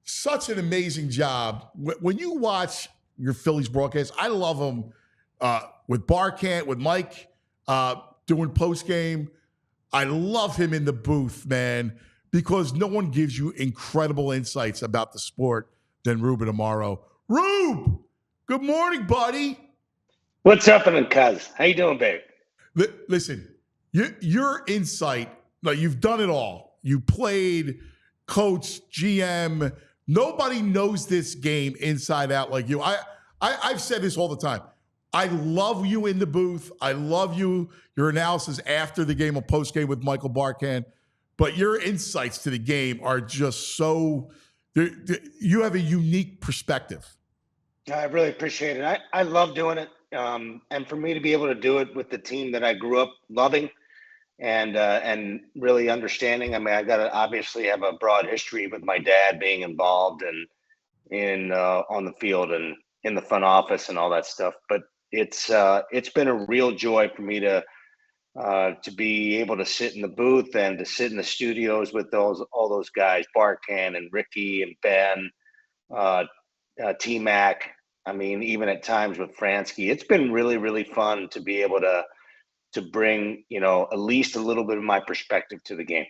such an amazing job. When you watch your Phillies broadcast, I love them with Barkant, with Mike doing post game. I love him in the booth, man, because no one gives you incredible insights about the sport than Ruben Amaro. Rube, good morning, buddy. What's happening, cuz? How you doing, babe? Listen, your insight, like you've done it all. You played, coach, GM. Nobody knows this game inside out like you. I've said this all the time. I love you in the booth. I love your analysis after the game or post game with Michael Barkan. But your insights to the game are just so. You have a unique perspective. I really appreciate it. I love doing it. And for me to be able to do it with the team that I grew up loving and really understanding. I mean, I got to obviously have a broad history with my dad being involved and in on the field and in the front office and all that stuff. But it's been a real joy for me to be able to sit in the booth and to sit in the studios with all those guys, Barkan and Ricky and Ben, T-Mac. I mean, even at times with Fransky, it's been really, really fun to be able to bring, at least a little bit of my perspective to the game.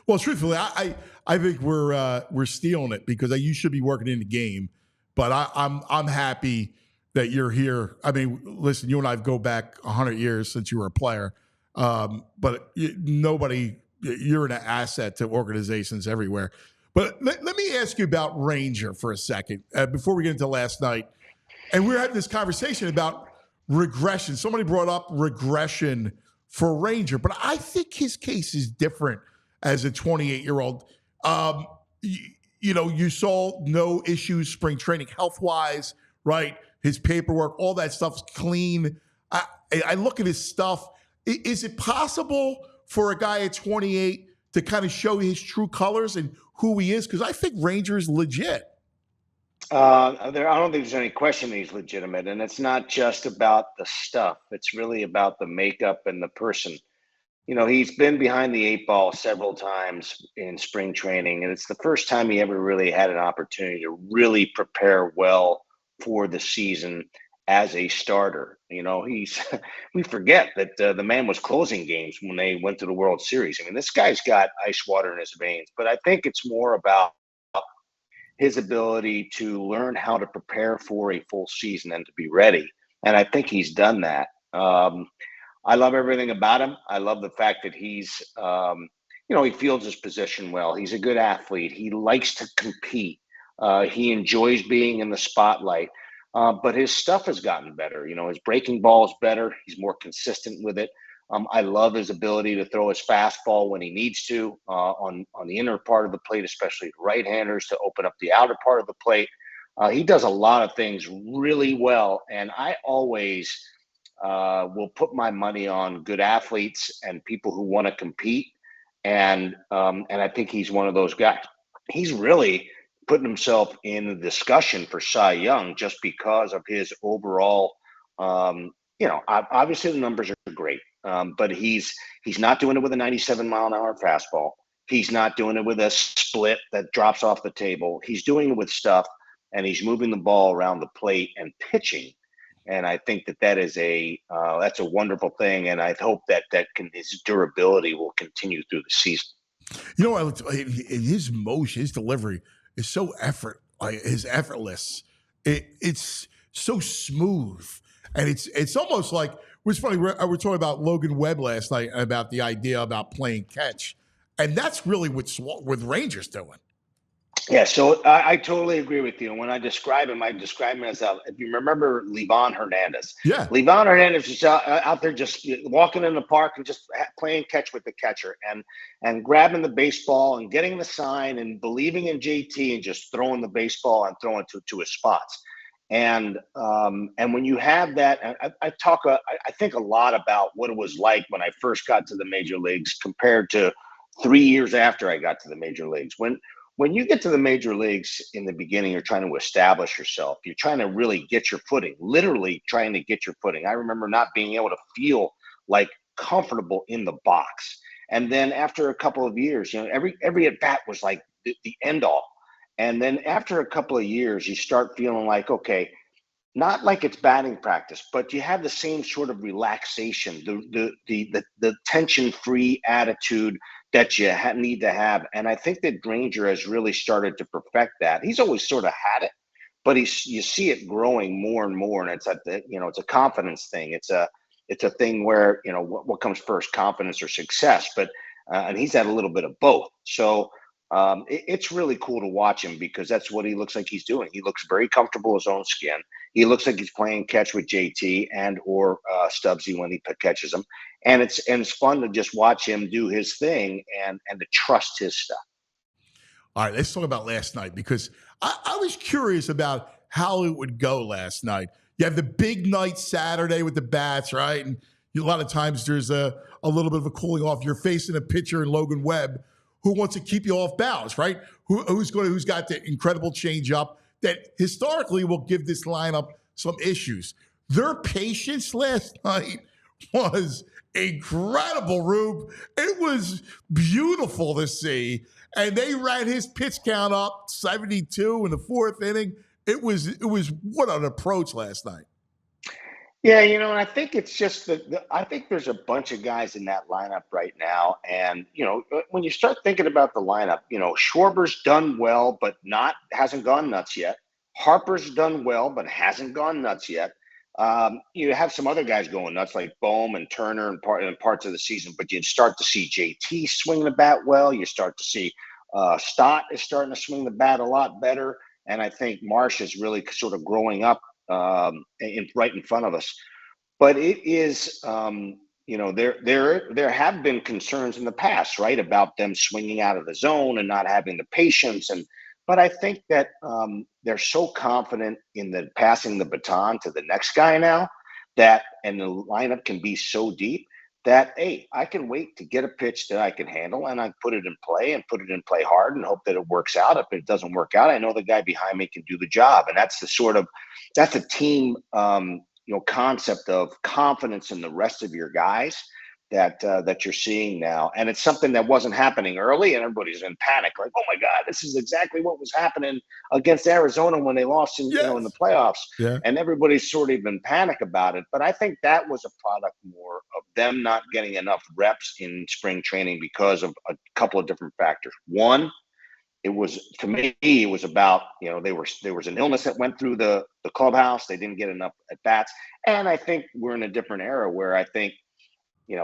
Well, truthfully, I think we're stealing it because you should be working in the game, but I'm happy that you're here. I mean, listen, you and I go back 100 years since you were a player, but you're an asset to organizations everywhere. But let me ask you about Ranger for a second before we get into last night. And we're having this conversation about regression. Somebody brought up regression for Ranger, but I think his case is different as a 28-year-old. You saw no issues spring training health-wise, right? His paperwork, all that stuff's clean. I look at his stuff. Is it possible for a guy at 28 to kind of show his true colors and who he is? Because I think Ranger is legit. I don't think there's any question that he's legitimate, and it's not just about the stuff. It's really about the makeup and the person. He's been behind the 8 ball several times in spring training, and it's the first time he ever really had an opportunity to really prepare well for the season as a starter. We forget that the man was closing games when they went to the World Series. I mean, this guy's got ice water in his veins, but I think it's more about his ability to learn how to prepare for a full season and to be ready. And I think he's done that. I love everything about him. I love the fact that he's, he fields his position well. He's a good athlete. He likes to compete. He enjoys being in the spotlight. But his stuff has gotten better. His breaking ball is better. He's more consistent with it. I love his ability to throw his fastball when he needs to on the inner part of the plate, especially right-handers, to open up the outer part of the plate. He does a lot of things really well, and I always will put my money on good athletes and people who want to compete, and I think he's one of those guys. He's really putting himself in the discussion for Cy Young just because of his overall. Obviously the numbers are great. But he's not doing it with a 97-mile-an-hour fastball. He's not doing it with a split that drops off the table. He's doing it with stuff, and he's moving the ball around the plate and pitching. And I think that is that's a wonderful thing. And I hope that his durability will continue through the season. His motion, his delivery is so effortless. It's so smooth, and it's almost like. It was funny. We're talking about Logan Webb last night about the idea about playing catch, and that's really what Rangers doing. Yeah, so I totally agree with you. And when I describe him as if you remember Livan Hernandez. Yeah, Livan Hernandez is out there just walking in the park and just playing catch with the catcher and grabbing the baseball and getting the sign and believing in JT and just throwing the baseball and throwing to his spots. And when you have that, I think a lot about what it was like when I first got to the major leagues compared to 3 years after I got to the major leagues. When you get to the major leagues in the beginning, you're trying to establish yourself. You're trying to really get your footing, literally trying to get your footing. I remember not being able to feel like comfortable in the box. And then after a couple of years, every at bat was like the end all. And then after a couple of years, you start feeling like, okay, not like it's batting practice, but you have the same sort of relaxation, the tension-free attitude that you need to have. And I think that Granger has really started to perfect that. He's always sort of had it, but you see it growing more and more. And it's it's a confidence thing. It's a thing where, what comes first, confidence or success? But and he's had a little bit of both. So it's really cool to watch him because that's what he looks like he's doing. He looks very comfortable in his own skin. He looks like he's playing catch with JT and or Stubbsy when he catches him, and it's fun to just watch him do his thing and to trust his stuff. All right, let's talk about last night because I was curious about how it would go last night. You have the big night Saturday with the bats, right? And a lot of times there's a little bit of a cooling off. You're facing a pitcher in Logan Webb who wants to keep you off balance, right? Who's got the incredible changeup that historically will give this lineup some issues. Their patience last night was incredible, Rube. It was beautiful to see. And they ran his pitch count up 72 in the fourth inning. It was what an approach last night. Yeah, and I think it's just I think there's a bunch of guys in that lineup right now. And, when you start thinking about the lineup, Schwarber's done well, but hasn't gone nuts yet. Harper's done well, but hasn't gone nuts yet. You have some other guys going nuts like Bohm and Turner in parts of the season, but you start to see JT swing the bat well. You start to see Stott is starting to swing the bat a lot better. And I think Marsh is really sort of growing up right in front of us. But it is, there have been concerns in the past, right, about them swinging out of the zone and not having the patience. But I think that they're so confident in the passing the baton to the next guy now and the lineup can be so deep that, hey, I can wait to get a pitch that I can handle and I put it in play hard and hope that it works out. If it doesn't work out, I know the guy behind me can do the job. And that's that's a team, concept of confidence in the rest of your guys that you're seeing now. And it's something that wasn't happening early and everybody's in panic. Like, oh my God, this is exactly what was happening against Arizona when they lost in the playoffs. Yeah. And everybody's sort of in panic about it. But I think that was a product more of them not getting enough reps in spring training because of a couple of different factors. One, it was about, there was an illness that went through the clubhouse. They didn't get enough at bats. And I think we're in a different era where I think,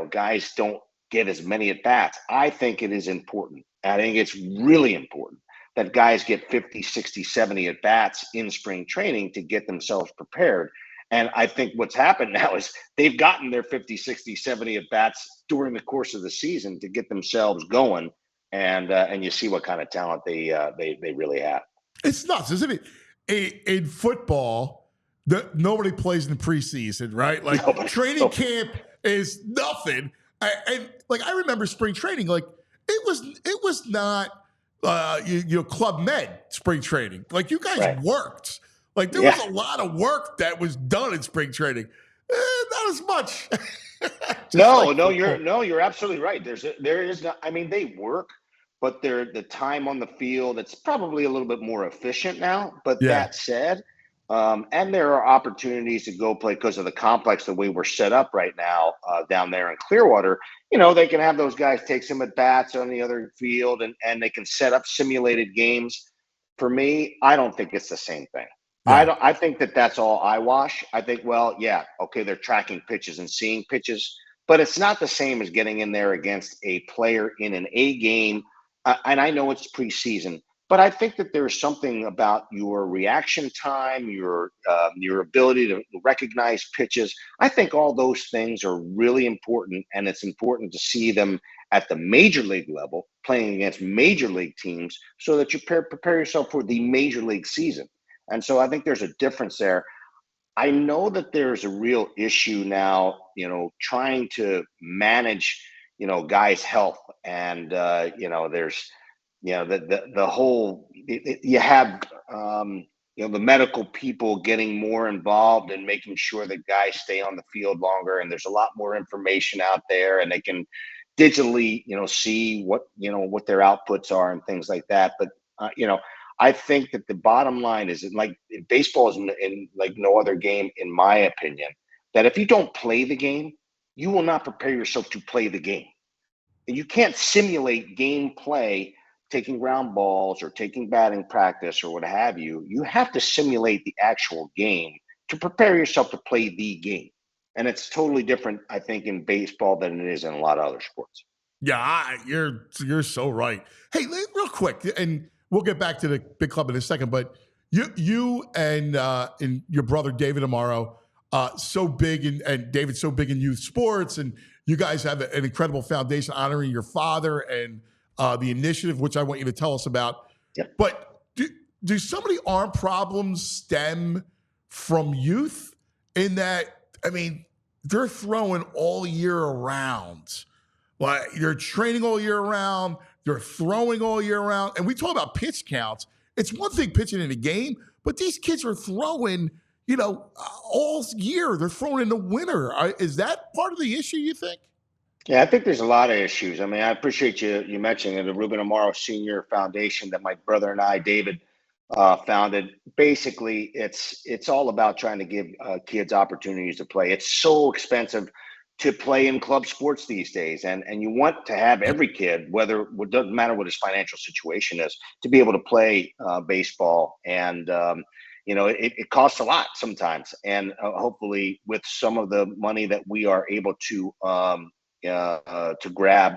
guys don't get as many at bats. I think it is important. I think it's really important that guys get 50, 60, 70 at bats in spring training to get themselves prepared. And I think what's happened now is they've gotten their 50, 60, 70 at bats during the course of the season to get themselves going. And you see what kind of talent they really have. It's nuts, isn't it? In football, nobody plays in the preseason, right? Like training camp is nothing. And I remember spring training, it was not Club Med spring training. Like you guys worked. Like there was a lot of work that was done in spring training. Not as much. You're absolutely right. There is not. I mean, they work, but the time on the field, it's probably a little bit more efficient now. But that said, and there are opportunities to go play because of the complex, the way we're set up right now down there in Clearwater. They can have those guys take some at bats on the other field, and they can set up simulated games. For me, I don't think it's the same thing. Yeah. I think that's all eyewash. I think, they're tracking pitches and seeing pitches, but it's not the same as getting in there against a player in an A game. And I know it's preseason, but I think that there's something about your reaction time, your ability to recognize pitches. I think all those things are really important, and it's important to see them at the major league level, playing against major league teams, so that you prepare yourself for the major league season. And so I think there's a difference there. I know that there's a real issue now, trying to manage, guys' health. And, there's, the whole, you have, the medical people getting more involved in making sure that guys stay on the field longer. And there's a lot more information out there, and they can digitally, see what their outputs are and things like that. But, I think that the bottom line is like baseball is in like no other game, in my opinion, that if you don't play the game, you will not prepare yourself to play the game. And you can't simulate gameplay, taking ground balls or taking batting practice or what have you. You have to simulate the actual game to prepare yourself to play the game. And it's totally different, I think, in baseball than it is in a lot of other sports. Yeah, you're so right. Hey, real quick, and we'll get back to the big club in a second. But you and your brother David Amaro, so big and David's so big in youth sports, and you guys have an incredible foundation honoring your father and the initiative, which I want you to tell us about. Yep. But do some of the arm problems stem from youth? In that, I mean, they're throwing all year around. Like, you're training all year round, they're throwing all year round. And we talk about pitch counts. It's one thing pitching in a game, but these kids are throwing, all year. They're throwing in the winter. Is that part of the issue, you think? Yeah, I think there's a lot of issues. I mean, I appreciate you mentioning it, the Ruben Armaro Sr. Foundation that my brother and I, David, founded. Basically, it's all about trying to give kids opportunities to play. It's so expensive to play in club sports these days, and you want to have every kid, whether it doesn't matter what his financial situation is, to be able to play baseball. And it costs a lot sometimes, and hopefully with some of the money that we are able to grab,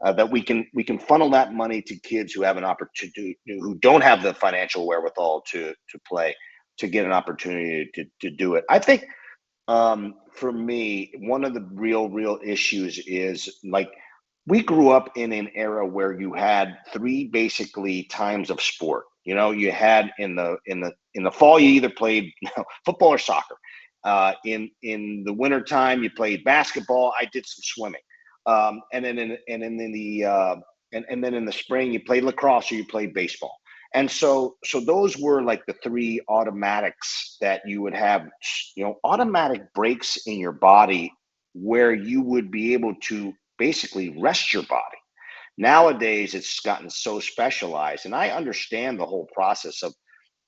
that we can funnel that money to kids who have an opportunity, who don't have the financial wherewithal to play, to get an opportunity to do it. I think for me, one of the real issues is, like, we grew up in an era where you had three basically times of sport. You had in the fall, you either played football or soccer. In the wintertime, you played basketball. I did some swimming. And then in the spring, you played lacrosse or you played baseball. And so those were like the three automatics that you would have, automatic breaks in your body where you would be able to basically rest your body. Nowadays, it's gotten so specialized, and I understand the whole process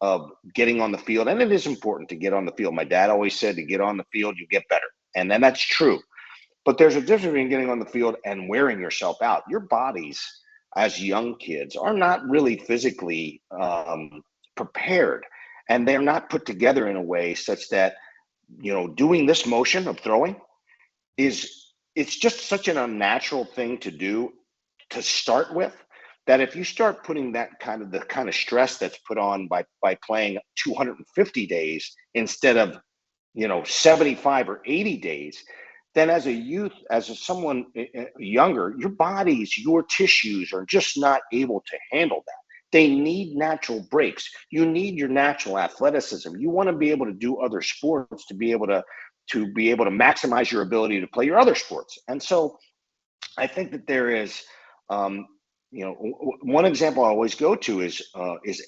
of getting on the field, and it is important to get on the field. My dad always said, to get on the field, you get better, and then that's true. But there's a difference between getting on the field and wearing yourself out. Your bodies, as young kids, are not really physically prepared, and they're not put together in a way such that doing this motion of throwing it's just such an unnatural thing to do to start with, that if you start putting the kind of stress that's put on by playing 250 days instead of 75 or 80 days, then as a youth, someone younger, your bodies, your tissues are just not able to handle that. They need natural breaks. You need your natural athleticism. You want to be able to do other sports to be able to maximize your ability to play your other sports. And so I think that there is, one example I always go to is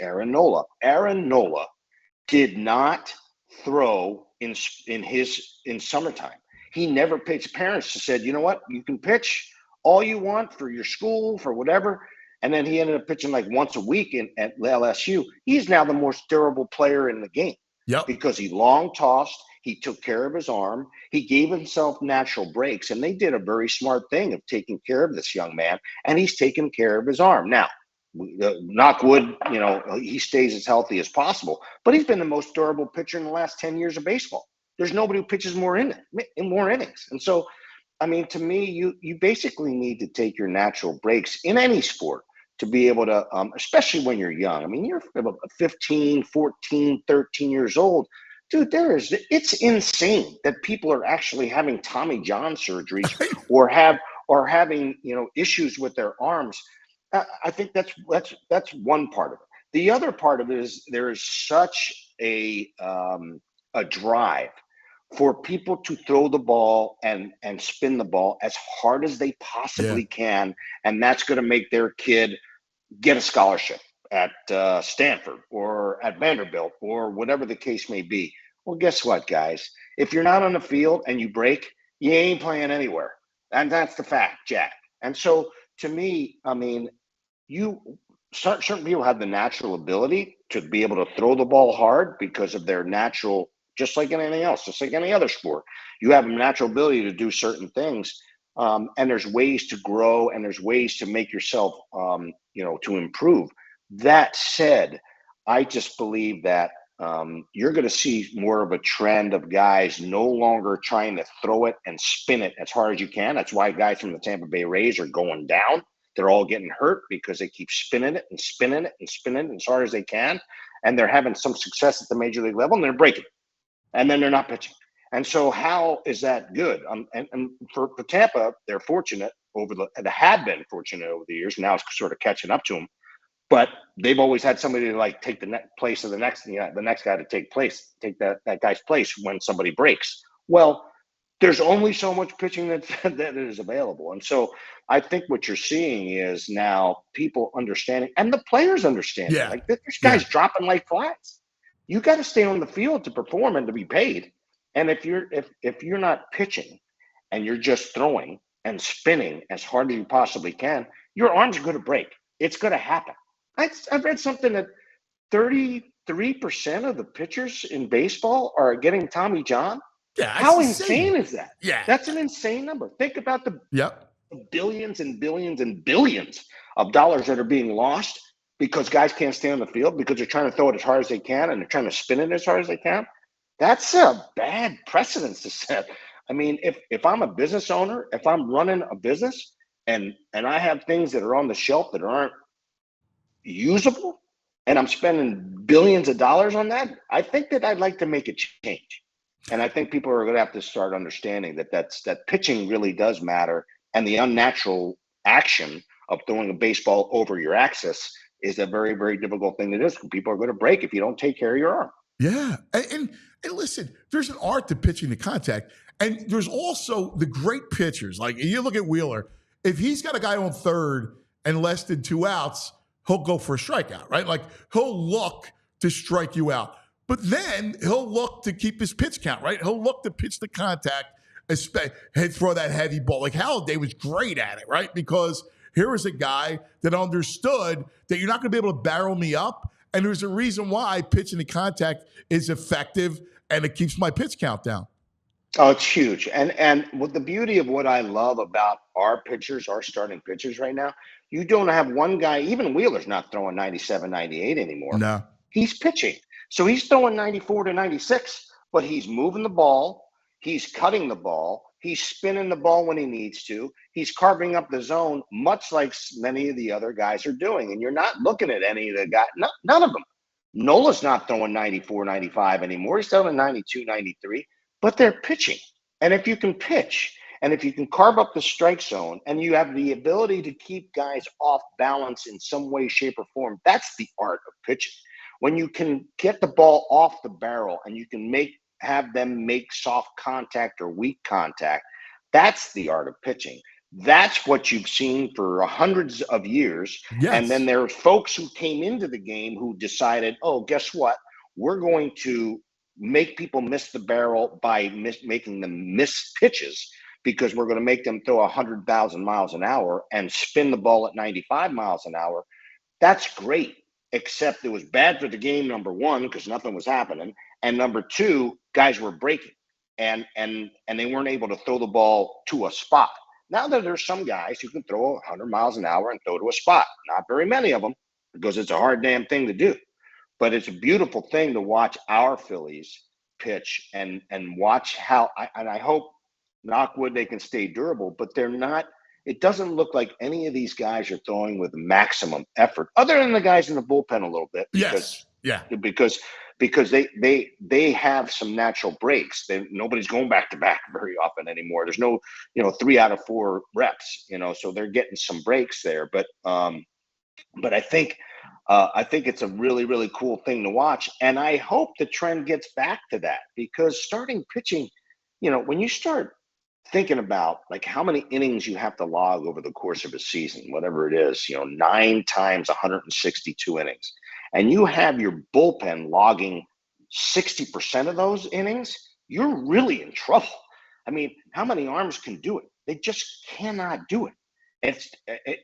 Aaron Nola. Aaron Nola did not throw in summertime. He never pitched. Parents just said, you know what, you can pitch all you want for your school, for whatever. And then he ended up pitching like once a week at LSU. He's now the most durable player in the game. Yep. Because he long tossed, he took care of his arm, he gave himself natural breaks, and they did a very smart thing of taking care of this young man, and he's taken care of his arm. Now, knock wood, he stays as healthy as possible, but he's been the most durable pitcher in the last 10 years of baseball. There's nobody who pitches more innings. And so, I mean, to me, you basically need to take your natural breaks in any sport to be able to, especially when you're young. I mean, you're 15, 14, 13 years old. Dude, it's insane that people are actually having Tommy John surgeries or having, issues with their arms. I think that's one part of it. The other part of it is there is such a drive for people to throw the ball and spin the ball as hard as they possibly can, and that's going to make their kid get a scholarship at Stanford or at Vanderbilt or whatever the case may be. Well, guess what, guys? If you're not on the field and you break, you ain't playing anywhere. And that's the fact, Jack. And so, to me, I mean, certain people have the natural ability to be able to throw the ball hard because of their natural, just like anything else, just like any other sport. You have a natural ability to do certain things. And there's ways to grow and there's ways to make yourself, to improve. That said, I just believe that you're going to see more of a trend of guys no longer trying to throw it and spin it as hard as you can. That's why guys from the Tampa Bay Rays are going down. They're all getting hurt because they keep spinning it and spinning it and spinning it as hard as they can. And they're having some success at the major league level and they're breaking. And then they're not pitching. And so how is that good? And for Tampa, they're fortunate they had been fortunate over the years. Now it's sort of catching up to them. But they've always had somebody to like take the place of the next guy to take that guy's place when somebody breaks. Well, there's only so much pitching that is available. And so I think what you're seeing is now people understanding and the players understanding. Yeah. Like there's guys dropping like flies. You got to stay on the field to perform and to be paid. And if you're not pitching and you're just throwing and spinning as hard as you possibly can, your arms are going to break. It's going to happen. I've read something that 33% of the pitchers in baseball are getting Tommy John. Yeah, how insane is that? Yeah, that's an insane number. Think about the yep. billions and billions and billions of dollars that are being lost because guys can't stay on the field because they're trying to throw it as hard as they can and they're trying to spin it as hard as they can. That's a bad precedent to set. I mean, if I'm a business owner, if I'm running a business and I have things that are on the shelf that aren't usable and I'm spending billions of dollars on that, I think that I'd like to make a change. And I think people are going to have to start understanding that pitching really does matter. And the unnatural action of throwing a baseball over your axis is a very, very difficult thing to do. People are going to break if you don't take care of your arm. Yeah. And listen, there's an art to pitching to contact. And there's also the great pitchers. Like you look at Wheeler, if he's got a guy on third and less than 2 outs, he'll go for a strikeout, right? Like he'll look to strike you out. But then he'll look to keep his pitch count, right? He'll look to pitch the contact and throw that heavy ball. Like Halladay was great at it, right? Because here was a guy that understood that you're not going to be able to barrel me up. And there's a reason why pitching the contact is effective and it keeps my pitch count down. Oh, it's huge. And what the beauty of what I love about our pitchers, our starting pitchers right now, you don't have one guy, even Wheeler's not throwing 97, 98 anymore. No. He's pitching. So he's throwing 94 to 96, but he's moving the ball. He's cutting the ball. He's spinning the ball when he needs to. He's carving up the zone, much like many of the other guys are doing. And you're not looking at any of the guys, none of them. Nola's not throwing 94, 95 anymore. He's throwing 92, 93, but they're pitching. And if you can pitch, and if you can carve up the strike zone, and you have the ability to keep guys off balance in some way, shape, or form, that's the art of pitching. When you can get the ball off the barrel and you can have them make soft contact or weak contact, that's the art of pitching. That's what you've seen for hundreds of years. Yes. And then there are folks who came into the game who decided, oh, guess what? We're going to make people miss the barrel by making them miss pitches because we're going to make them throw 100,000 miles an hour and spin the ball at 95 miles an hour. That's great. Except it was bad for the game, number one, because nothing was happening. And number two, guys were breaking and they weren't able to throw the ball to a spot. Now that there's some guys who can throw 100 miles an hour and throw to a spot, not very many of them because it's a hard damn thing to do. But it's a beautiful thing to watch our Phillies pitch and watch how, I hope, knock wood, they can stay durable, but they're not. It doesn't look like any of these guys are throwing with maximum effort, other than the guys in the bullpen a little bit. Yes. Yeah. Because they have some natural breaks. Nobody's going back to back very often anymore. There's no 3 out of 4 reps. So they're getting some breaks there. But I think it's a really, really cool thing to watch, and I hope the trend gets back to that because starting pitching, when you start thinking about like how many innings you have to log over the course of a season, whatever it is, 9 times 162 innings, and you have your bullpen logging 60% of those innings, you're really in trouble. I mean, how many arms can do it? They just cannot do it.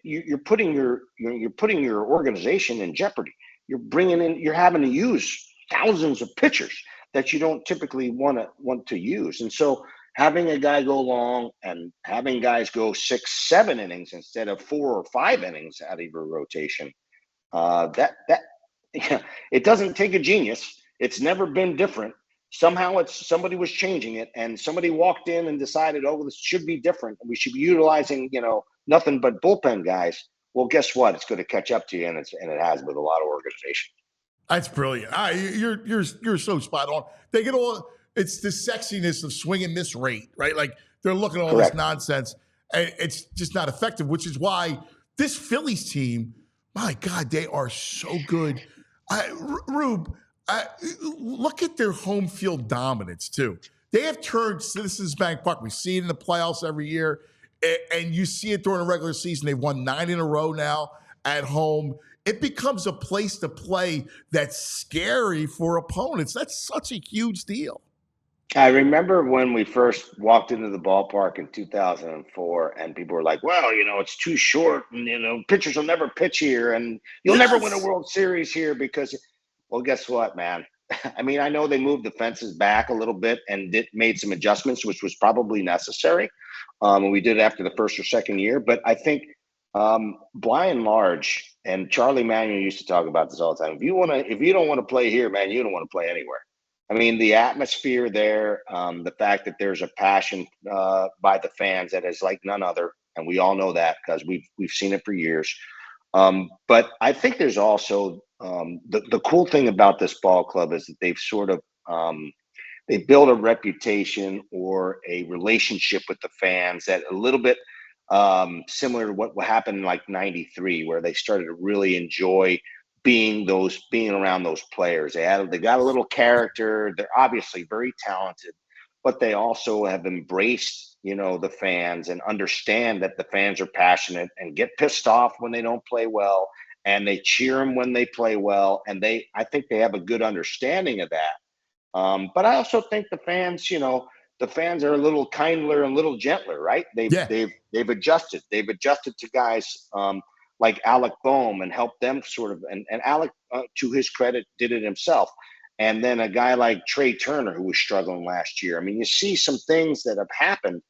You're putting your organization in jeopardy. You're having to use thousands of pitchers that you don't typically want to use. And so having a guy go long and having guys go 6-7 innings instead of 4 or 5 innings out of your rotation, that it doesn't take a genius. It's never been different. Somehow somebody was changing it, and somebody walked in and decided, oh, this should be different. We should be utilizing, nothing but bullpen guys. Well, guess what? It's going to catch up to you, and it has with a lot of organizations. That's brilliant. You're so spot on. They get all. It's the sexiness of swing and miss rate, right? Like they're looking at all Correct. this nonsense, and it's just not effective. Which is why this Phillies team, my God, they are so good. Rube, look at their home field dominance too. They have turned Citizens Bank Park. We see it in the playoffs every year, and you see it during the regular season. They've won 9 in a row now at home. It becomes a place to play that's scary for opponents. That's such a huge deal. I remember when we first walked into the ballpark in 2004, and people were like, well, it's too short, and, pitchers will never pitch here, and you'll never win a World Series here because, well, guess what, man? I mean, I know they moved the fences back a little bit and made some adjustments, which was probably necessary. And we did it after the first or second year. But I think by and large, and Charlie Manuel used to talk about this all the time, if you don't want to play here, man, you don't want to play anywhere. I mean, the atmosphere there, the fact that there's a passion by the fans that is like none other, and we all know that because we've seen it for years. But I think there's also the cool thing about this ball club is that they've sort of they build a reputation or a relationship with the fans that a little bit similar to what happened in like '93, where they started to really enjoy being around those players. They got a little character. They're obviously very talented, but they also have embraced, the fans and understand that the fans are passionate and get pissed off when they don't play well, and they cheer them when they play well. And I think they have a good understanding of that. But I also think the fans are a little kinder and a little gentler, right? They've adjusted. They've adjusted to guys like Alec Boehm and helped them sort of, and Alec, to his credit, did it himself. And then a guy like Trey Turner, who was struggling last year. I mean, you see some things that have happened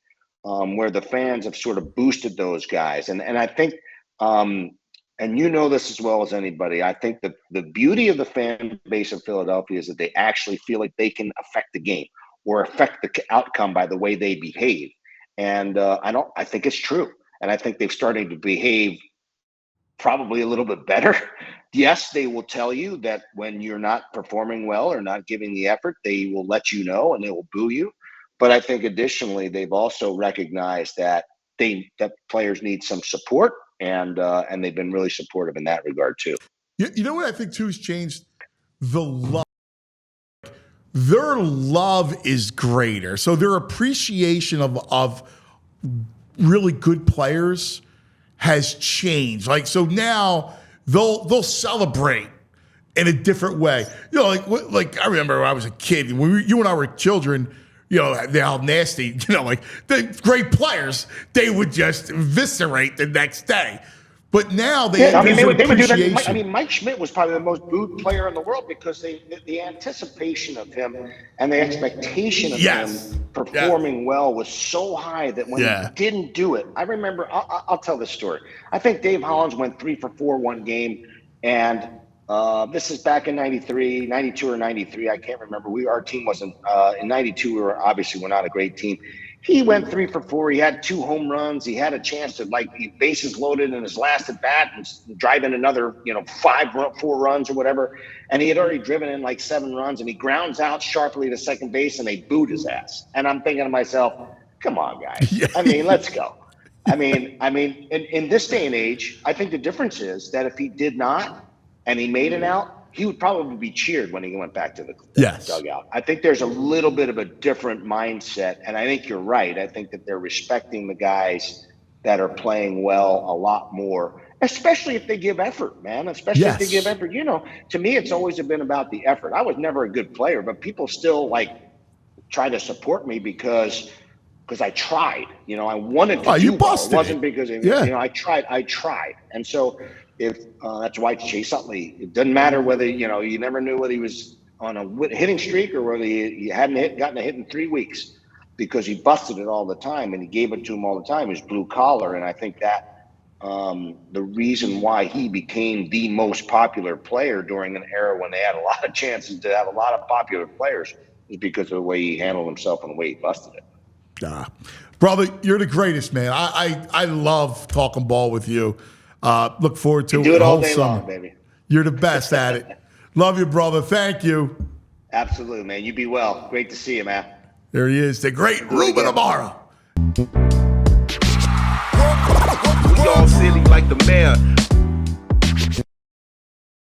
where the fans have sort of boosted those guys. And I think, and this as well as anybody, I think that the beauty of the fan base of Philadelphia is that they actually feel like they can affect the game or affect the outcome by the way they behave. And I think it's true. And I think they've started to behave probably a little bit better. Yes, they will tell you that when you're not performing well or not giving the effort, they will let you know and they will boo you. But I think additionally, they've also recognized that that players need some support, and they've been really supportive in that regard too. You know what I think too has changed? The love. Their love is greater. So their appreciation of really good players has changed. Like, so now they'll celebrate in a different way. Like I remember when I was a kid, when you and I were children, they're all nasty, like the great players, they would just eviscerate the next day. But now they would do that. I mean, Mike Schmidt was probably the most booed player in the world because the anticipation of him and the expectation of him performing well was so high that when he didn't do it, I remember. I'll tell this story. I think Dave Hollins went 3 for 4 one game, and this is back in '93, '92 or '93. I can't remember. Our team wasn't in '92. We're not a great team. He went 3 for 4. He had 2 home runs. He had a chance to be bases loaded in his last at bat and drive in another, 4 runs or whatever. And he had already driven in like 7 runs, and he grounds out sharply to second base, and they booed his ass. And I'm thinking to myself, come on, guys. I mean, let's go. I mean, in this day and age, I think the difference is that if he did not and he made it out, he would probably be cheered when he went back to the dugout. I think there's a little bit of a different mindset, and I think you're right. I think that they're respecting the guys that are playing well a lot more, especially if they give effort, man, if they give effort. To me, it's always been about the effort. I was never a good player, but people still try to support me because because I tried. You know, I wanted to Oh, you do well. It busted wasn't it. because Yeah. you know I tried, and so if that's why Chase Utley. It doesn't matter whether you never knew whether he was on a hitting streak or whether he hadn't gotten a hit in 3 weeks, because he busted it all the time and he gave it to him all the time. He was blue collar, and I think that the reason why he became the most popular player during an era when they had a lot of chances to have a lot of popular players is because of the way he handled himself and the way he busted it. Brother, you're the greatest, man. I love talking ball with you. Look forward to You do it the all whole day summer. long, baby. You're the best at it. Love you, brother. Thank you. Absolutely, man. You be well. Great to see you, man. There he is, the great Ruben Armaro. We all silly like the mayor.